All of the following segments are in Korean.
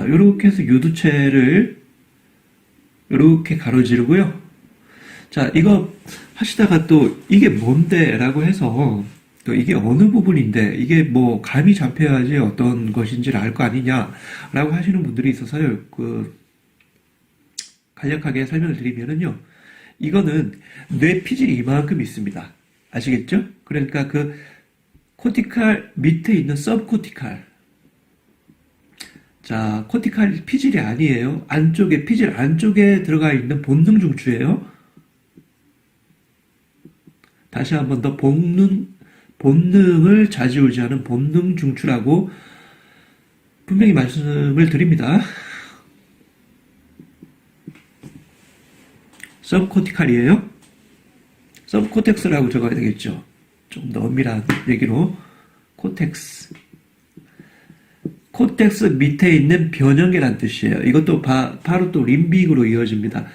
요렇게 해서 요두체를 요렇게 가로지르고요. 자, 이거 하시다가 또 이게 뭔데? 라고 해서 또 이게 어느 부분인데 이게 뭐 감이 잡혀야지 어떤 것인지를 알 거 아니냐? 라고 하시는 분들이 있어서요. 간략하게 설명을 드리면은요. 이거는 뇌 피질이 이만큼 있습니다. 아시겠죠? 그러니까 코티칼 밑에 있는 서브코티칼. 자, 코티칼 피질이 아니에요. 안쪽에, 피질 안쪽에 들어가 있는 본능 중추예요. 다시 한 번 더 본능을 좌지우지하는 본능 중추라고 분명히 말씀을 드립니다. 서브코티칼이에요. 서브코텍스라고 적어야 되겠죠. 좀 더 엄밀한 얘기로 코텍스. 코텍스 밑에 있는 변형이란 뜻이에요. 이것도 바로 또 림빅으로 이어집니다.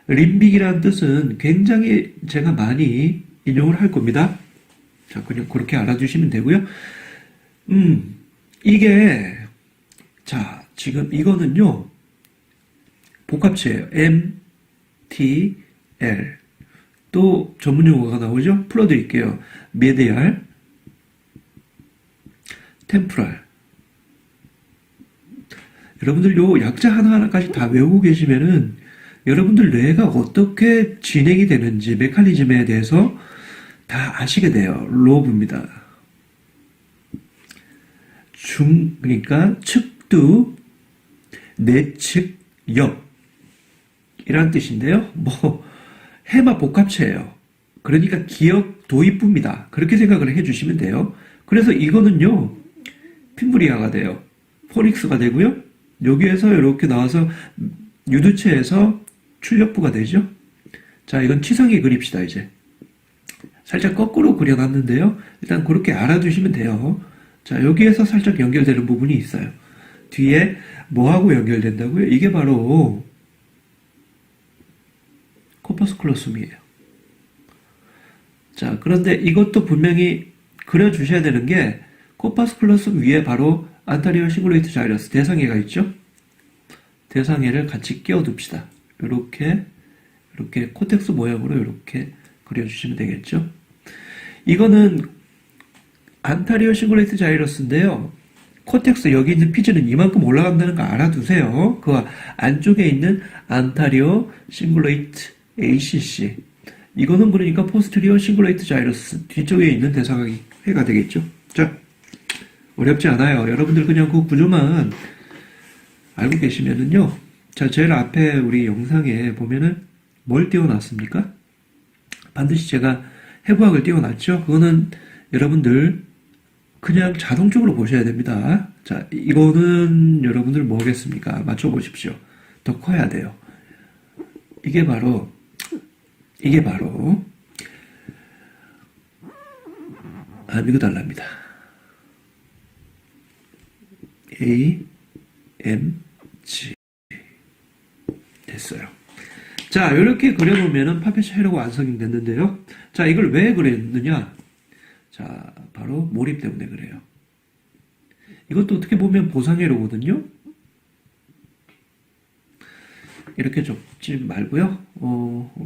림빅이란 뜻은 굉장히 제가 많이 인용을 할 겁니다. 자, 그냥 그렇게 알아두시면 되고요. 이게, 자, 지금 이거는요, 복합체예요. M, T, L. 또 전문 용어가 나오죠? 풀어드릴게요. 메디알, 템포랄. 여러분들 요 약자 하나하나까지 다 외우고 계시면은 여러분들 뇌가 어떻게 진행이 되는지 메커니즘에 대해서 다 아시게 돼요. 로브입니다. 그러니까 측두, 내측, 옆 이란 뜻인데요. 해마 복합체예요. 그러니까 기억 도입부입니다. 그렇게 생각을 해주시면 돼요. 그래서 이거는요. 핀브리아가 돼요. 포닉스가 되고요. 여기에서 이렇게 나와서 유두체에서 출력부가 되죠. 자, 이건 치상에 그립시다, 이제. 살짝 거꾸로 그려놨는데요. 일단 그렇게 알아두시면 돼요. 자, 여기에서 살짝 연결되는 부분이 있어요. 뒤에 뭐하고 연결된다고요? 이게 바로 코퍼스 클로숨이에요. 자, 그런데 이것도 분명히 그려주셔야 되는 게 코퍼스 클로숨 위에 바로 안타리오 싱글레이트 자이러스 대상해가 있죠. 대상해를 같이 끼워둡시다. 이렇게 코텍스 모양으로 이렇게 그려주시면 되겠죠. 이거는 안타리오 싱글레이트 자이러스인데요. 코텍스 여기 있는 피즈는 이만큼 올라간다는 거 알아두세요. 그 안쪽에 있는 안타리오 싱글레이트 ACC. 이거는 그러니까 포스트리오 싱글레이트 자이러스 뒤쪽에 있는 대상해가 되겠죠. 자, 어렵지 않아요. 여러분들 그냥 그 구조만 알고 계시면은요. 자, 제일 앞에 우리 영상에 보면은 뭘 띄워놨습니까? 반드시 제가 해부학을 띄워놨죠. 그거는 여러분들 그냥 자동적으로 보셔야 됩니다. 자, 이거는 여러분들 뭐겠습니까? 맞춰보십시오. 더 커야 돼요. 이게 바로 아미그달라입니다. A, M, G. 됐어요. 자, 이렇게 그려놓으면은 파펫 회로가 완성이 됐는데요. 자, 이걸 왜 그랬느냐? 자, 바로 몰입 때문에 그래요. 이것도 어떻게 보면 보상회로거든요. 이렇게 적지 말고요.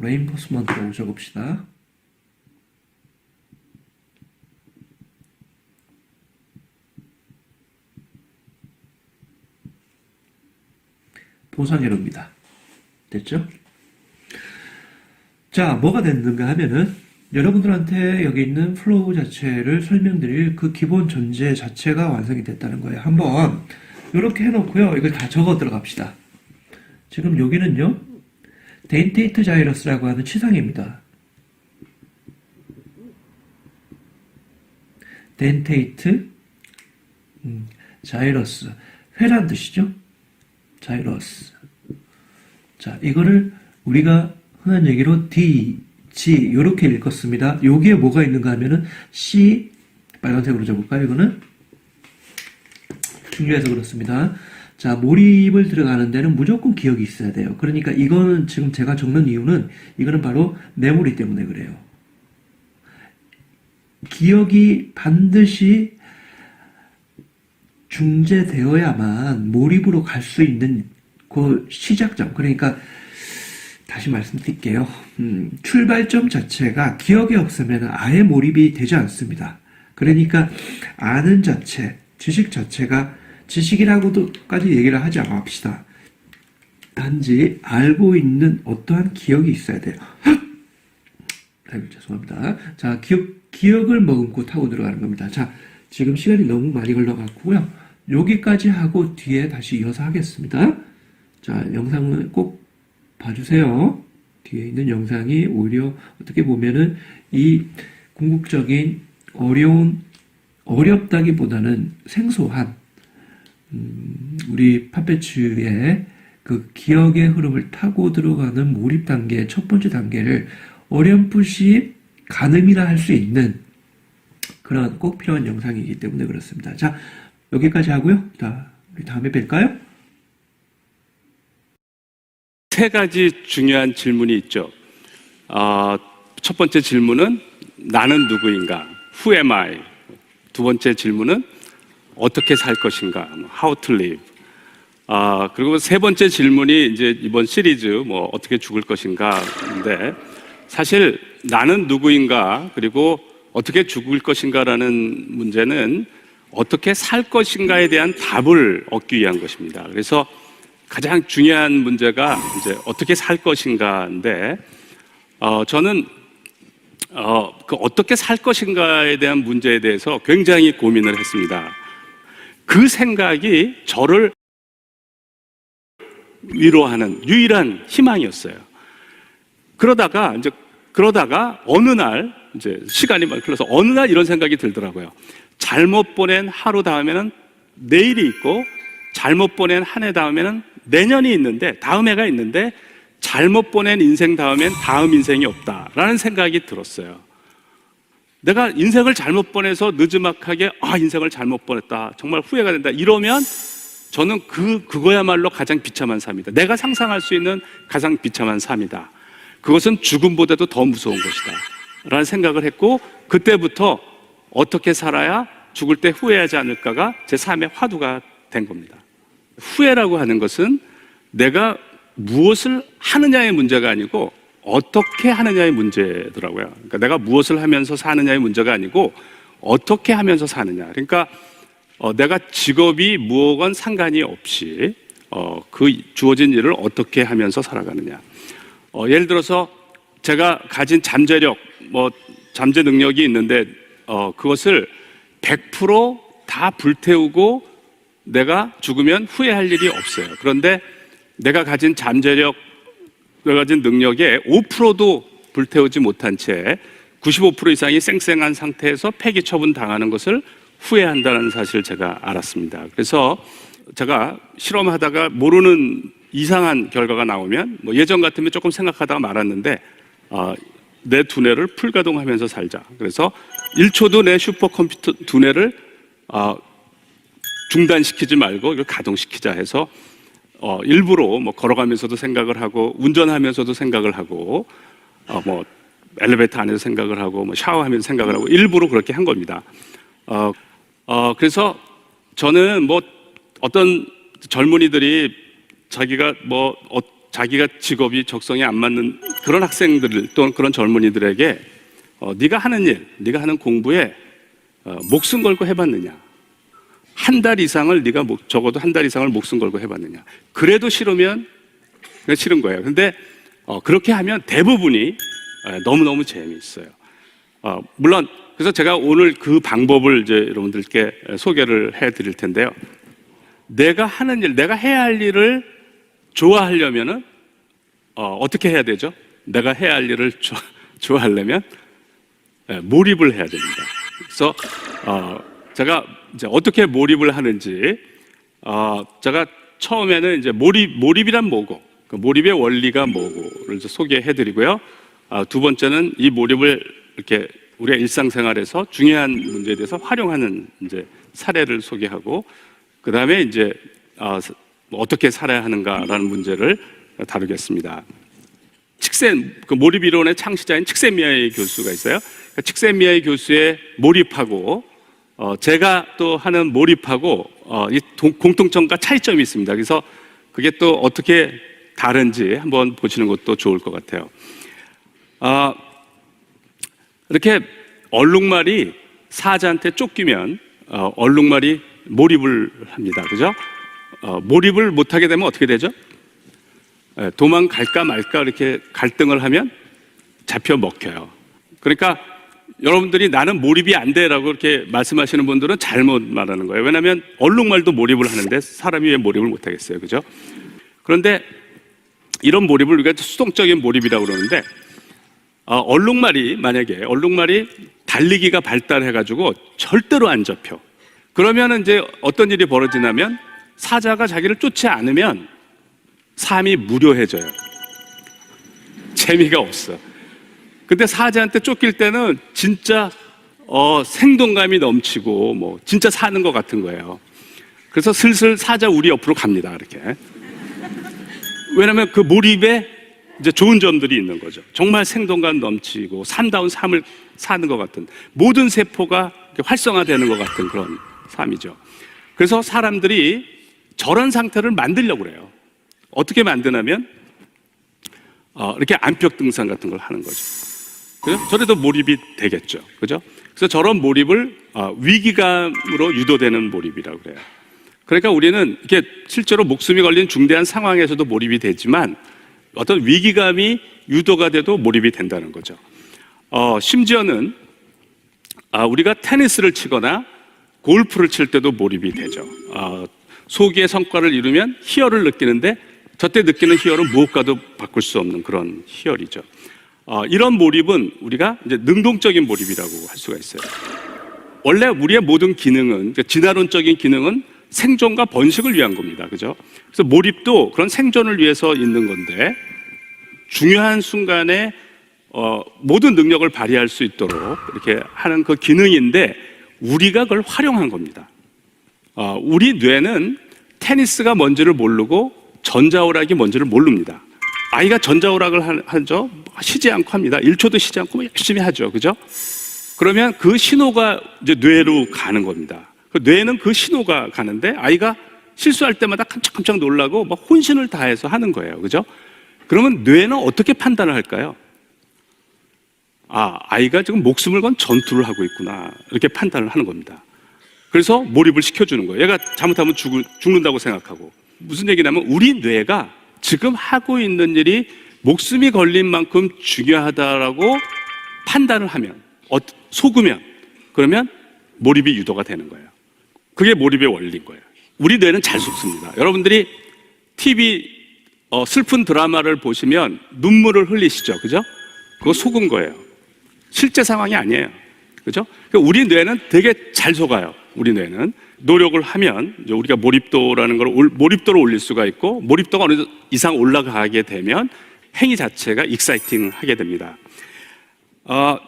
레인포스먼트로 적읍시다. 보상회로입니다. 됐죠? 자, 뭐가 됐는가 하면은 여러분들한테 여기 있는 플로우 자체를 설명드릴 그 기본 전제 자체가 완성이 됐다는 거예요. 한번 이렇게 해놓고요. 이걸 다 적어 들어갑시다. 지금 여기는요. 덴테이트 자이러스라고 하는 치상입니다. 덴테이트 자이러스. 회란 뜻이죠. 자이러스. 자, 이거를 우리가 흔한 얘기로 D, G 이렇게 읽었습니다. 여기에 뭐가 있는가 하면은 C 빨간색으로 적을까요? 이거는 중요해서 그렇습니다. 자, 몰입을 들어가는 데는 무조건 기억이 있어야 돼요. 그러니까 이거는 지금 제가 적는 이유는 이거는 바로 메모리 때문에 그래요. 기억이 반드시 중재되어야만 몰입으로 갈 수 있는 그 시작점. 그러니까 다시 말씀드릴게요. 출발점 자체가 기억이 없으면 아예 몰입이 되지 않습니다. 그러니까 아는 자체, 지식 자체가 지식이라고도까지 얘기를 하지 맙시다. 단지 알고 있는 어떠한 기억이 있어야 돼요. 아이고, 죄송합니다. 자, 기억을 머금고 타고 들어가는 겁니다. 자, 지금 시간이 너무 많이 걸려갖고요. 여기까지 하고 뒤에 다시 이어서 하겠습니다. 자, 영상을 꼭 봐주세요. 뒤에 있는 영상이 오히려 어떻게 보면은 이 궁극적인 어렵다기보다는 생소한, 우리 팝배츠의 그 기억의 흐름을 타고 들어가는 몰입 단계, 첫 번째 단계를 어렴풋이 가늠이라 할 수 있는 그런 꼭 필요한 영상이기 때문에 그렇습니다. 자, 여기까지 하고요. 자, 우리 다음에 뵐까요? 세 가지 중요한 질문이 있죠. 첫 번째 질문은 나는 누구인가? Who am I? 두 번째 질문은 어떻게 살 것인가? How to live? 그리고 세 번째 질문이 이제 이번 시리즈 뭐 어떻게 죽을 것인가인데, 사실 나는 누구인가 그리고 어떻게 죽을 것인가라는 문제는 어떻게 살 것인가에 대한 답을 얻기 위한 것입니다. 그래서 가장 중요한 문제가 이제 어떻게 살 것인가인데, 저는 그 어떻게 살 것인가에 대한 문제에 대해서 굉장히 고민을 했습니다. 그 생각이 저를 위로하는 유일한 희망이었어요. 그러다가 어느 날 이제 시간이 막 흘러서 어느 날 이런 생각이 들더라고요. 잘못 보낸 하루 다음에는 내일이 있고, 잘못 보낸 한 해 다음에는 내년이 있는데, 다음 해가 있는데, 잘못 보낸 인생 다음엔 다음 인생이 없다라는 생각이 들었어요. 내가 인생을 잘못 보내서 느지막하게 인생을 잘못 보냈다, 정말 후회가 된다, 이러면 저는 그거야말로 가장 비참한 삶이다. 내가 상상할 수 있는 가장 비참한 삶이다. 그것은 죽음보다도 더 무서운 것이다 라는 생각을 했고, 그때부터 어떻게 살아야 죽을 때 후회하지 않을까가 제 삶의 화두가 된 겁니다. 후회라고 하는 것은 내가 무엇을 하느냐의 문제가 아니고 어떻게 하느냐의 문제더라고요. 그러니까 내가 무엇을 하면서 사느냐의 문제가 아니고 어떻게 하면서 사느냐. 그러니까 내가 직업이 무엇건 상관이 없이 그 주어진 일을 어떻게 하면서 살아가느냐. 예를 들어서 제가 가진 잠재력, 잠재 능력이 있는데 그것을 100% 불태우고 내가 죽으면 후회할 일이 없어요. 그런데 내가 가진 잠재력, 내가 가진 능력의 5%도 불태우지 못한 채 95% 이상이 쌩쌩한 상태에서 폐기 처분 당하는 것을 후회한다는 사실을 제가 알았습니다. 그래서 제가 실험하다가 모르는 이상한 결과가 나오면 예전 같으면 조금 생각하다가 말았는데 내 두뇌를 풀가동하면서 살자. 그래서 1초도 내 슈퍼컴퓨터 두뇌를 중단시키지 말고 이걸 가동시키자 해서 일부러 걸어가면서도 생각을 하고, 운전하면서도 생각을 하고, 엘리베이터 안에서 생각을 하고, 샤워하면서 생각을 하고, 일부러 그렇게 한 겁니다. 그래서 저는 어떤 젊은이들이 자기가 직업이 적성에 안 맞는 그런 학생들 또는 그런 젊은이들에게 네가 하는 일, 네가 하는 공부에 목숨 걸고 해봤느냐? 한 달 이상을 네가 적어도 한 달 이상을 목숨 걸고 해봤느냐? 그래도 싫으면 그냥 싫은 거예요. 근데 그렇게 하면 대부분이 너무너무 재미있어요. 물론 그래서 제가 오늘 그 방법을 이제 여러분들께 소개를 해드릴 텐데요. 내가 하는 일, 내가 해야 할 일을 좋아하려면은 어떻게 해야 되죠? 내가 해야 할 일을 좋아하려면 몰입을 해야 됩니다. 그래서 제가 이제 어떻게 몰입을 하는지, 제가 처음에는 이제 몰입이란 뭐고, 그 몰입의 원리가 뭐고를 소개해드리고요. 두 번째는 이 몰입을 이렇게 우리의 일상생활에서 중요한 문제에 대해서 활용하는 이제 사례를 소개하고, 그 다음에 이제 어떻게 살아야 하는가라는 문제를 다루겠습니다. 그 몰입 이론의 창시자인 칙센미야이 교수가 있어요. 칙센미야이 교수의 몰입하고 제가 또 하는 몰입하고 공통점과 차이점이 있습니다. 그래서 그게 또 어떻게 다른지 한번 보시는 것도 좋을 것 같아요. 이렇게 얼룩말이 사자한테 쫓기면 얼룩말이 몰입을 합니다. 그죠? 몰입을 못하게 되면 어떻게 되죠? 도망갈까 말까 이렇게 갈등을 하면 잡혀 먹혀요. 그러니까 여러분들이 나는 몰입이 안 돼라고 이렇게 말씀하시는 분들은 잘못 말하는 거예요. 왜냐하면 얼룩말도 몰입을 하는데 사람이 왜 몰입을 못 하겠어요. 그죠? 그런데 이런 몰입을 우리가 수동적인 몰입이라고 그러는데 만약에 얼룩말이 달리기가 발달해가지고 절대로 안 잡혀. 그러면 이제 어떤 일이 벌어지냐면 사자가 자기를 쫓지 않으면 삶이 무료해져요. 재미가 없어. 근데 사자한테 쫓길 때는 진짜 생동감이 넘치고 진짜 사는 것 같은 거예요. 그래서 슬슬 사자 우리 옆으로 갑니다. 이렇게. 왜냐하면 그 몰입에 이제 좋은 점들이 있는 거죠. 정말 생동감 넘치고 삶다운 삶을 사는 것 같은, 모든 세포가 활성화되는 것 같은 그런 삶이죠. 그래서 사람들이 저런 상태를 만들려고 그래요. 어떻게 만드냐면 이렇게 암벽 등산 같은 걸 하는 거죠. 그죠? 저래도 몰입이 되겠죠. 그죠? 그래서 저런 몰입을 위기감으로 유도되는 몰입이라고 그래요. 그러니까 우리는 이게 실제로 목숨이 걸린 중대한 상황에서도 몰입이 되지만 어떤 위기감이 유도가 돼도 몰입이 된다는 거죠. 심지어는 우리가 테니스를 치거나 골프를 칠 때도 몰입이 되죠. 소기의 성과를 이루면 희열을 느끼는데 저때 느끼는 희열은 무엇과도 바꿀 수 없는 그런 희열이죠. 이런 몰입은 우리가 이제 능동적인 몰입이라고 할 수가 있어요. 원래 우리의 모든 기능은, 진화론적인 기능은 생존과 번식을 위한 겁니다. 그죠? 그래서 몰입도 그런 생존을 위해서 있는 건데 중요한 순간에 모든 능력을 발휘할 수 있도록 이렇게 하는 그 기능인데 우리가 그걸 활용한 겁니다. 우리 뇌는 테니스가 뭔지를 모르고 전자오락이 뭔지를 모릅니다. 아이가 전자오락을 하죠. 쉬지 않고 합니다. 1초도 쉬지 않고 열심히 하죠. 그죠? 그러면 그 신호가 이제 뇌로 가는 겁니다. 뇌는 그 신호가 가는데 아이가 실수할 때마다 깜짝깜짝 놀라고 막 혼신을 다해서 하는 거예요. 그죠? 그러면 뇌는 어떻게 판단을 할까요? 아이가 지금 목숨을 건 전투를 하고 있구나. 이렇게 판단을 하는 겁니다. 그래서 몰입을 시켜주는 거예요. 얘가 잘못하면 죽는다고 생각하고. 무슨 얘기냐면 우리 뇌가 지금 하고 있는 일이 목숨이 걸린 만큼 중요하다라고 판단을 하면, 속으면, 그러면 몰입이 유도가 되는 거예요. 그게 몰입의 원리인 거예요. 우리 뇌는 잘 속습니다. 여러분들이 TV 슬픈 드라마를 보시면 눈물을 흘리시죠. 그죠? 그거 속은 거예요. 실제 상황이 아니에요. 그죠? 우리 뇌는 되게 잘 속아요. 우리 뇌는 노력을 하면 이제 우리가 몰입도라는 걸 몰입도를 올릴 수가 있고, 몰입도가 어느 이상 올라가게 되면 행위 자체가 익사이팅하게 됩니다.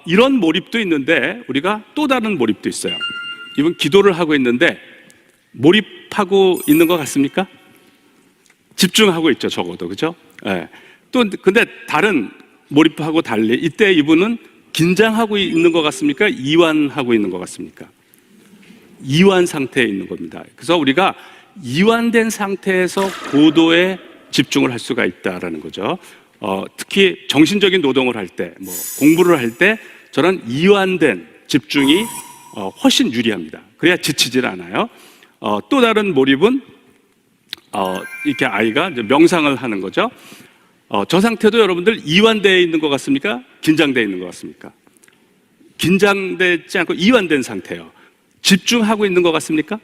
이런 몰입도 있는데 우리가 또 다른 몰입도 있어요. 이분 기도를 하고 있는데 몰입하고 있는 것 같습니까? 집중하고 있죠, 적어도. 그죠? 네. 또 근데 다른 몰입하고 달리 이때 이분은 긴장하고 있는 것 같습니까? 이완하고 있는 것 같습니까? 이완 상태에 있는 겁니다. 그래서 우리가 이완된 상태에서 고도의 집중을 할 수가 있다라는 거죠. 특히 정신적인 노동을 할 때, 공부를 할 때 저런 이완된 집중이 훨씬 유리합니다. 그래야 지치질 않아요. 또 다른 몰입은 이렇게 아이가 이제 명상을 하는 거죠. 저 상태도 여러분들 이완되어 있는 것 같습니까? 긴장되어 있는 것 같습니까? 긴장되지 않고 이완된 상태예요. 집중하고 있는 것 같습니까?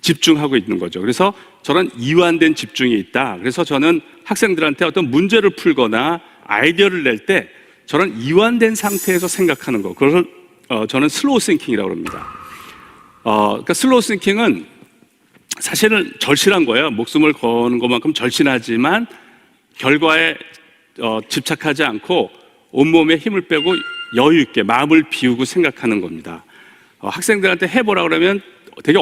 집중하고 있는 거죠. 그래서 저런 이완된 집중이 있다. 그래서 저는 학생들한테 어떤 문제를 풀거나 아이디어를 낼 때 저런 이완된 상태에서 생각하는 거, 그걸 저는 슬로우 싱킹이라고 합니다. 그러니까 슬로우 싱킹은 사실은 절실한 거예요. 목숨을 거는 것만큼 절실하지만 결과에 집착하지 않고 온몸에 힘을 빼고 여유 있게 마음을 비우고 생각하는 겁니다. 학생들한테 해보라 그러면 되게